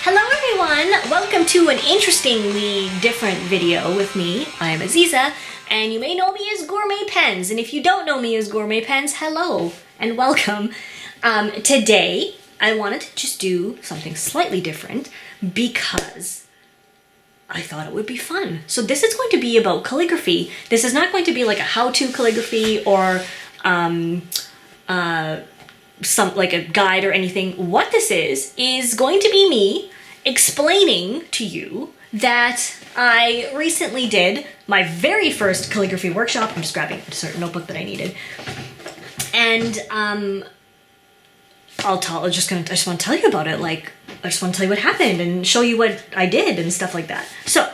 Hello everyone! Welcome to an interestingly different video with me. I am Aziza, and you may know me as Gourmet Pens. And if you don't know me as Gourmet Pens, hello and welcome. Today, I wanted to just do something slightly different because I thought it would be fun. So this is going to be about calligraphy. This is not going to be like a how-to calligraphy or like a guide or anything. What this is going to be me explaining to you that I recently did my very first calligraphy workshop. I'm just grabbing a certain notebook that I needed. And I just want to tell you about it. Like, I just want to tell you what happened and show you what I did and stuff like that. So,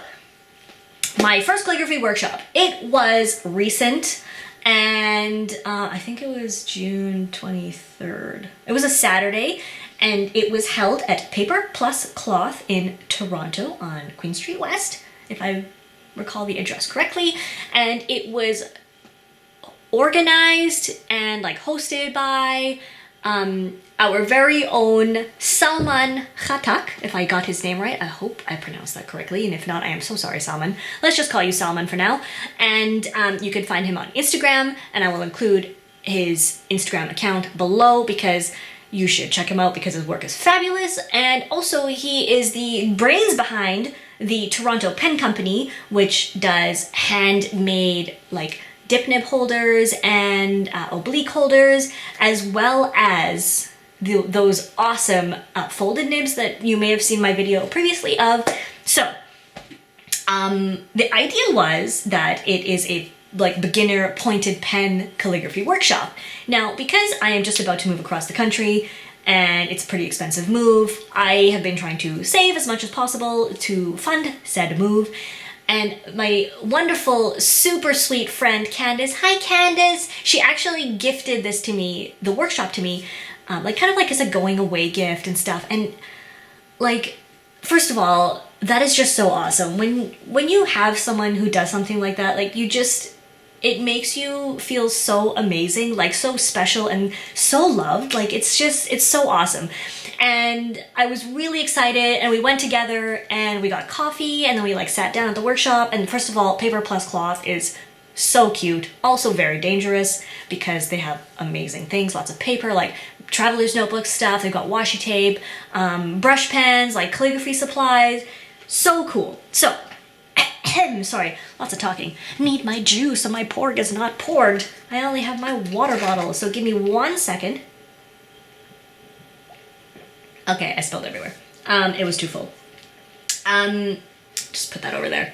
my first calligraphy workshop, it was recent. And I think it was June 23rd. It was a Saturday, and it was held at Paper Plus Cloth in Toronto on Queen Street West, if I recall the address correctly. And it was organized and like hosted by our very own Salman Khatak, if I got his name right. I hope I pronounced that correctly, and if not, I am so sorry, Salman. Let's just call you Salman for now. And you can find him on Instagram, and I will include his Instagram account below because you should check him out because his work is fabulous. And also, he is the brains behind the Toronto Pen Company, which does handmade like dip nib holders and oblique holders, as well as those awesome folded nibs that you may have seen my video previously of. So the idea was that it is a like beginner pointed pen calligraphy workshop. Now, because I am just about to move across the country and it's a pretty expensive move, I have been trying to save as much as possible to fund said move. And my wonderful, super sweet friend, Candace, hi Candace, she actually gifted this to me, the workshop to me, like kind of like as a going away gift and stuff. And like, first of all, that is just so awesome. When you have someone who does something like that, like it makes you feel so amazing, like so special and so loved. Like it's so awesome. And I was really excited, and we went together and we got coffee, and then we like sat down at the workshop. And first of all, Paper Plus Cloth is so cute, also very dangerous because they have amazing things, lots of paper, like traveler's notebook stuff. They've got washi tape, brush pens, like calligraphy supplies. So cool. So, sorry, lots of talking. Need my juice so my porg is not poured. I only have my water bottle, so give me 1 second. Okay, I spilled everywhere. It was too full. Just put that over there.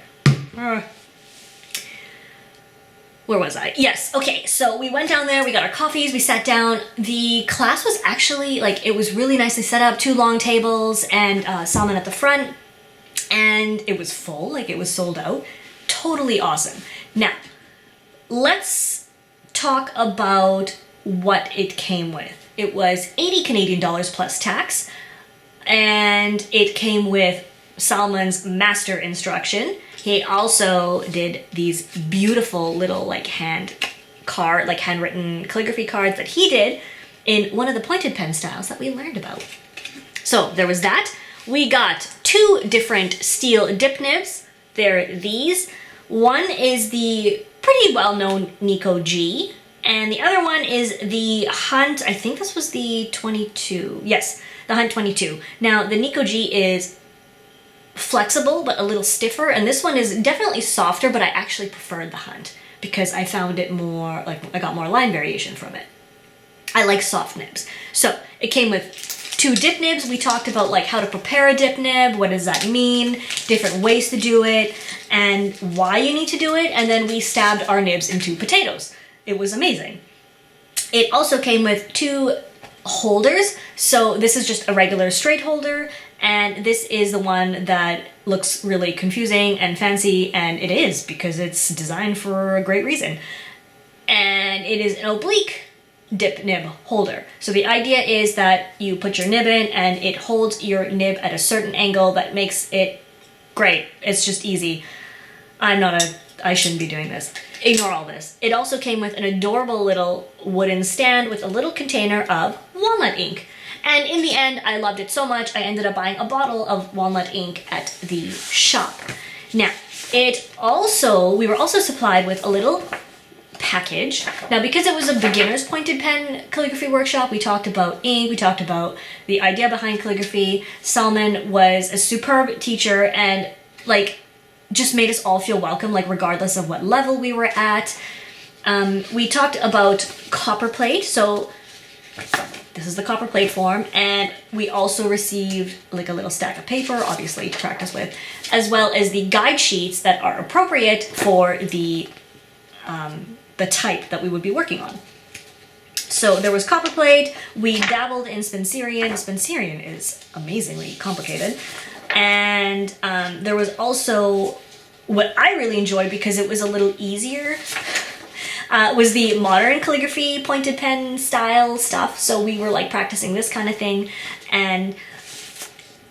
Where was I? Yes, okay, so we went down there, we got our coffees, we sat down. The class was actually, like, it was really nicely set up, 2 long tables and Salman at the front. And it was full, like it was sold out. Totally awesome. Now, let's talk about what it came with. It was 80 Canadian dollars plus tax, and it came with Salman's master instruction. He also did these beautiful little like handwritten calligraphy cards that he did in one of the pointed pen styles that we learned about. So there was that. We got 2 different steel dip nibs. They're these. One is the pretty well-known Nico G, and the other one is the Hunt, I think this was the 22. Yes, the Hunt 22. Now, the Nico G is flexible, but a little stiffer, and this one is definitely softer, but I actually preferred the Hunt because I found it more, like, I got more line variation from it. I like soft nibs. So, it came with 2 dip nibs. We talked about like how to prepare a dip nib, what does that mean, different ways to do it, and why you need to do it, and then we stabbed our nibs into potatoes. It was amazing. It also came with 2 holders. So this is just a regular straight holder, and this is the one that looks really confusing and fancy, and it is because it's designed for a great reason. And it is an oblique dip nib holder. So the idea is that you put your nib in and it holds your nib at a certain angle that makes it great. It's just easy. I shouldn't be doing this. Ignore all this. It also came with an adorable little wooden stand with a little container of walnut ink. And in the end, I loved it so much, I ended up buying a bottle of walnut ink at the shop. Now, we were also supplied with a little package. Now, because it was a beginner's pointed pen calligraphy workshop, we talked about ink, we talked about the idea behind calligraphy. Salman was a superb teacher and like just made us all feel welcome, like regardless of what level we were at. We talked about copperplate, so this is the copperplate form, and we also received like a little stack of paper, obviously to practice with, as well as the guide sheets that are appropriate for the type that we would be working on. So there was copperplate, we dabbled in Spencerian. Spencerian is amazingly complicated. And there was also, what I really enjoyed because it was a little easier, was the modern calligraphy pointed pen style stuff. So we were like practicing this kind of thing. And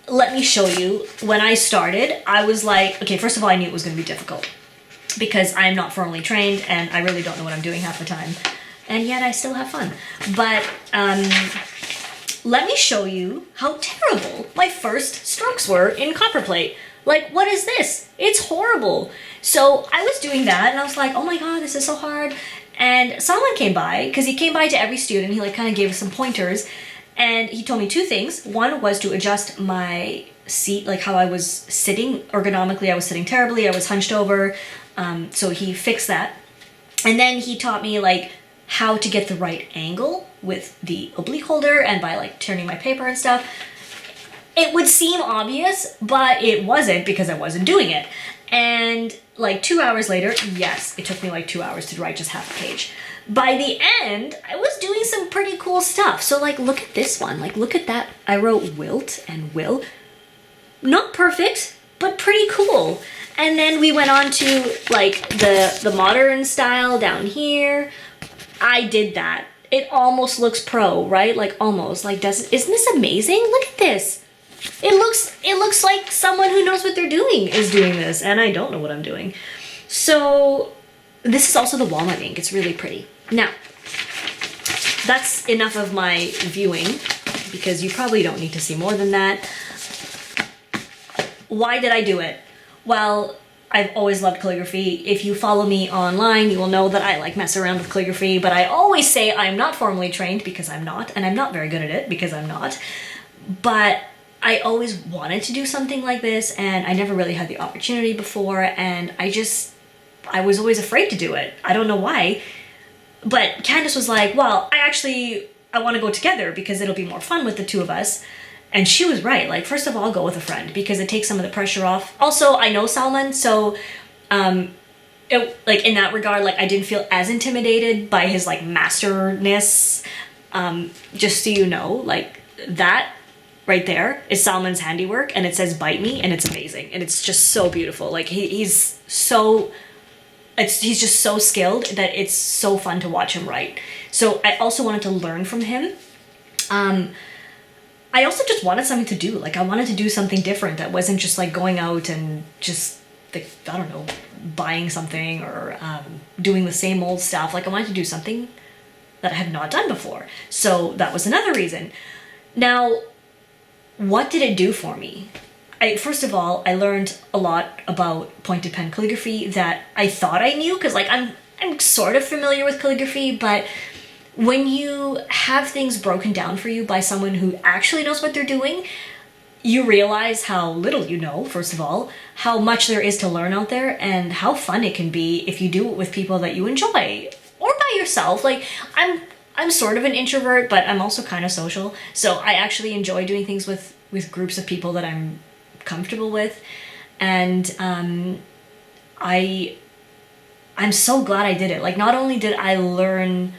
let me show you, when I started, I was like, okay, first of all, I knew it was going to be difficult because I'm not formally trained and I really don't know what I'm doing half the time. And yet I still have fun. But let me show you how terrible my first strokes were in copperplate. Like, what is this? It's horrible. So I was doing that and I was like, oh my God, this is so hard. And Salman came by, because he came by to every student. He like kind of gave us some pointers. And he told me two things. One was to adjust my seat, like how I was sitting ergonomically. I was sitting terribly. I was hunched over. So he fixed that. And then he taught me like how to get the right angle with the oblique holder and by like turning my paper and stuff. It would seem obvious, but it wasn't because I wasn't doing it. And like 2 hours later, yes, it took me like 2 hours to write just half a page. By the end, I was doing some pretty cool stuff. So like, look at this one, like look at that. I wrote wilt and will. Not perfect, but pretty cool. And then we went on to like the modern style down here. I did that. It almost looks pro, right? Like almost, like isn't this amazing? Look at this. It looks like someone who knows what they're doing is doing this, and I don't know what I'm doing. So this is also the walnut ink. It's really pretty. Now, that's enough of my viewing because you probably don't need to see more than that. Why did I do it? Well, I've always loved calligraphy. If you follow me online, you will know that I like mess around with calligraphy, but I always say I'm not formally trained because I'm not, and I'm not very good at it because I'm not. But I always wanted to do something like this, and I never really had the opportunity before, and I was always afraid to do it. I don't know why. But Candace was like, well, I want to go together because it'll be more fun with the two of us. And she was right. Like, first of all, go with a friend because it takes some of the pressure off. Also, I know Salman, so like in that regard, like I didn't feel as intimidated by his like masterness. Just so you know, like that right there is Salman's handiwork, and it says "bite me," and it's amazing, and it's just so beautiful. Like he's just so skilled that it's so fun to watch him write. So I also wanted to learn from him. I also just wanted something to do. Like I wanted to do something different that wasn't just like going out and just like, I don't know, buying something or doing the same old stuff. Like I wanted to do something that I had not done before. So that was another reason. Now, what did it do for me? First of all, I learned a lot about pointed pen calligraphy that I thought I knew, because like I'm sort of familiar with calligraphy, but when you have things broken down for you by someone who actually knows what they're doing, you realize how little you know, first of all, how much there is to learn out there, and how fun it can be if you do it with people that you enjoy, or by yourself. Like, I'm sort of an introvert, but I'm also kind of social, so I actually enjoy doing things with groups of people that I'm comfortable with, and I'm so glad I did it. Like, not only did I learn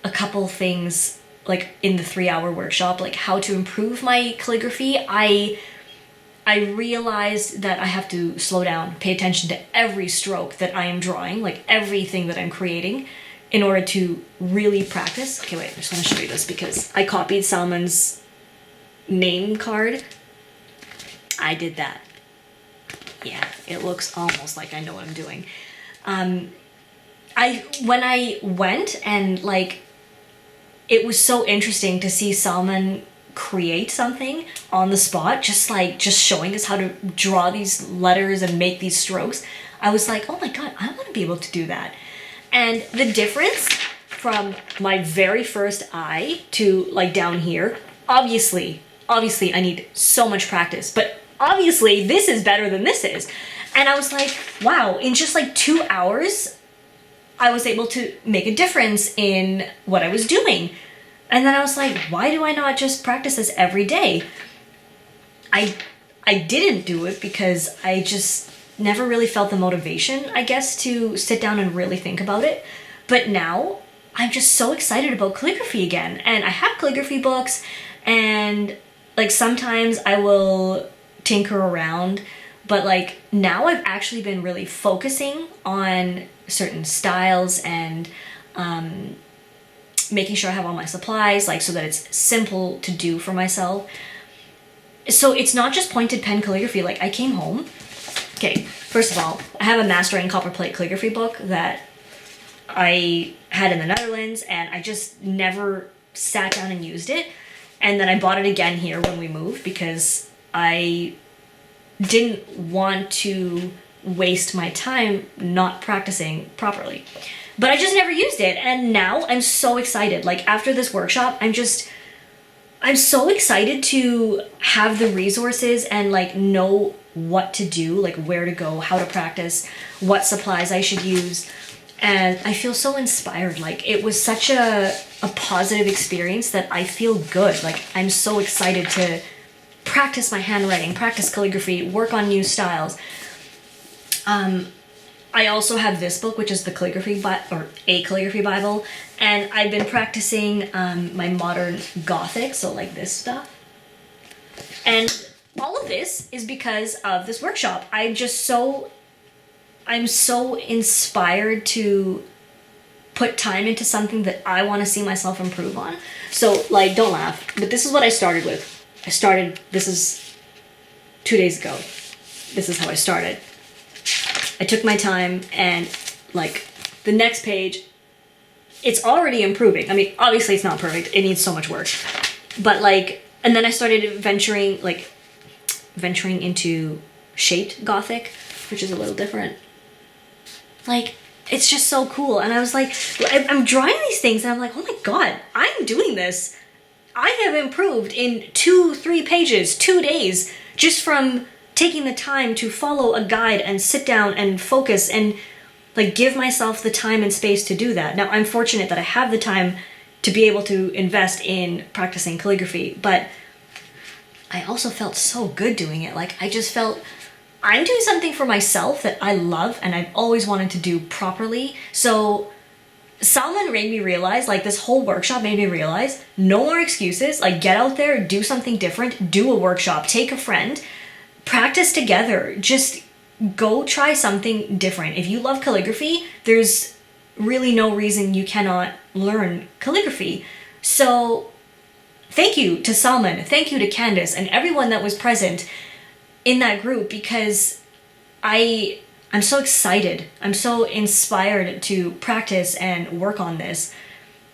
a couple things like in the 3-hour workshop, like how to improve my calligraphy, I realized that I have to slow down, pay attention to every stroke that I am drawing, like everything that I'm creating, in order to really practice. Okay, wait, I just want to show you this because I copied Salman's name card. I did that. Yeah, it looks almost like I know what I'm doing. When I went and like it was so interesting to see Salman create something on the spot, just showing us how to draw these letters and make these strokes. I was like, oh my god, I want to be able to do that. And the difference from my very first eye to like down here, obviously I need so much practice, but obviously this is better than this is. And I was like, wow, in just like 2 hours, I was able to make a difference in what I was doing. And then I was like, why do I not just practice this every day? I didn't do it because I just never really felt the motivation, I guess, to sit down and really think about it. But now I'm just so excited about calligraphy again. And I have calligraphy books, and like sometimes I will tinker around, but like now I've actually been really focusing on certain styles and making sure I have all my supplies, like so that it's simple to do for myself. So it's not just pointed pen calligraphy. Like I came home. Okay, first of all, I have a mastering copperplate calligraphy book that I had in the Netherlands, and I just never sat down and used it. And then I bought it again here when we moved because I didn't want to waste my time not practicing properly. But I just never used it, and now I'm so excited. Like after this workshop, I'm so excited to have the resources and like know what to do, like where to go, how to practice, what supplies I should use. And I feel so inspired. Like it was such a positive experience that I feel good. Like I'm so excited to practice my handwriting, practice calligraphy, work on new styles. I also have this book, which is the calligraphy a calligraphy Bible, and I've been practicing my modern Gothic, so like this stuff. And all of this is because of this workshop. I'm so inspired to put time into something that I want to see myself improve on. So like, don't laugh, but this is what I started with. This is 2 days ago. This is how I started. I took my time, and like the next page, it's already improving. I mean, obviously it's not perfect. It needs so much work. But like, and then I started venturing into shaped Gothic, which is a little different. Like, it's just so cool. And I was like, I'm drawing these things, and I'm like, oh my god, I'm doing this. I have improved in 2-3 pages, 2 days, just from taking the time to follow a guide and sit down and focus and like give myself the time and space to do that. Now I'm fortunate that I have the time to be able to invest in practicing calligraphy, but I also felt so good doing it. Like I just felt I'm doing something for myself that I love and I've always wanted to do properly. So Salman made me realize, like this whole workshop made me realize, no more excuses. Like get out there, do something different, do a workshop, take a friend, practice together. Just go try something different. If you love calligraphy, there's really no reason you cannot learn calligraphy. So thank you to Salman, thank you to Candace and everyone that was present in that group, because I'm so excited. I'm so inspired to practice and work on this.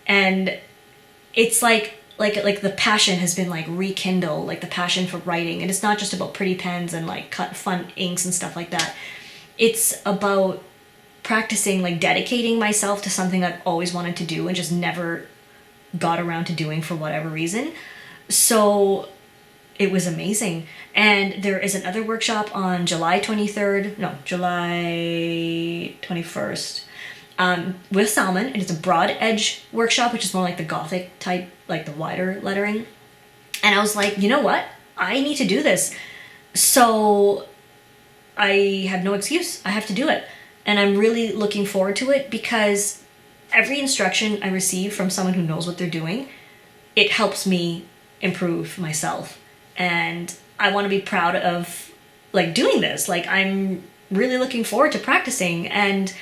And it's like the passion has been like rekindled, like the passion for writing. And it's not just about pretty pens and like cut fun inks and stuff like that. It's about practicing, like dedicating myself to something I've always wanted to do and just never got around to doing for whatever reason. So it was amazing. And there is another workshop on July 21st, with Salman. And it's a broad edge workshop, which is more like the Gothic type, like the wider lettering. And I was like, you know what? I need to do this. So I have no excuse. I have to do it. And I'm really looking forward to it, because every instruction I receive from someone who knows what they're doing, it helps me improve myself. And I want to be proud of like doing this. Like I'm really looking forward to practicing, and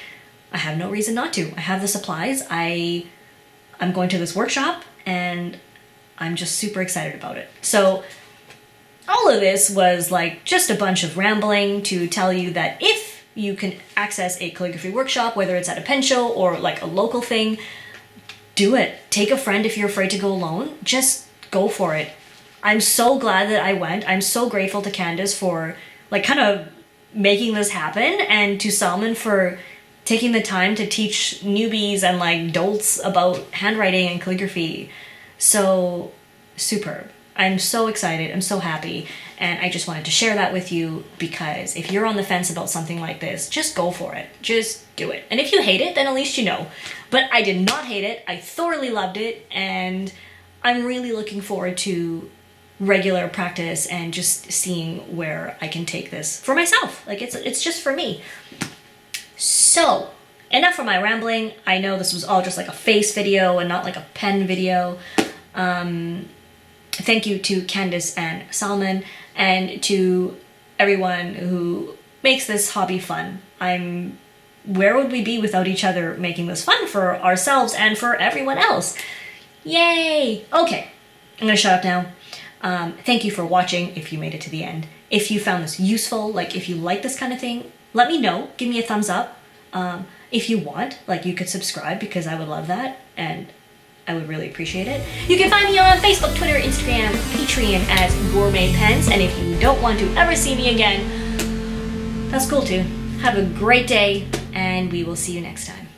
I have no reason not to. I have the supplies. I'm going to this workshop, and I'm just super excited about it. So all of this was like just a bunch of rambling to tell you that if you can access a calligraphy workshop, whether it's at a pen show or like a local thing, do it. Take a friend if you're afraid to go alone. Just go for it. I'm so glad that I went. I'm so grateful to Candace for like kind of making this happen, and to Salman for taking the time to teach newbies and like dolts about handwriting and calligraphy. So superb. I'm so excited. I'm so happy. And I just wanted to share that with you, because if you're on the fence about something like this, just go for it. Just do it. And if you hate it, then at least you know. But I did not hate it. I thoroughly loved it. And I'm really looking forward to regular practice and just seeing where I can take this for myself. Like it's just for me. So enough for my rambling. I know this was all just like a face video and not like a pen video. Thank you to Candace and Salman, and to everyone who makes this hobby fun. Where would we be without each other making this fun for ourselves and for everyone else? Yay! Okay, I'm gonna shut up now. Thank you for watching if you made it to the end. If you found this useful, like if you like this kind of thing, let me know. Give me a thumbs up. If you want, like you could subscribe, because I would love that, and I would really appreciate it. You can find me on Facebook, Twitter, Instagram, Patreon as Gourmet Pens, and if you don't want to ever see me again, that's cool too. Have a great day, and we will see you next time.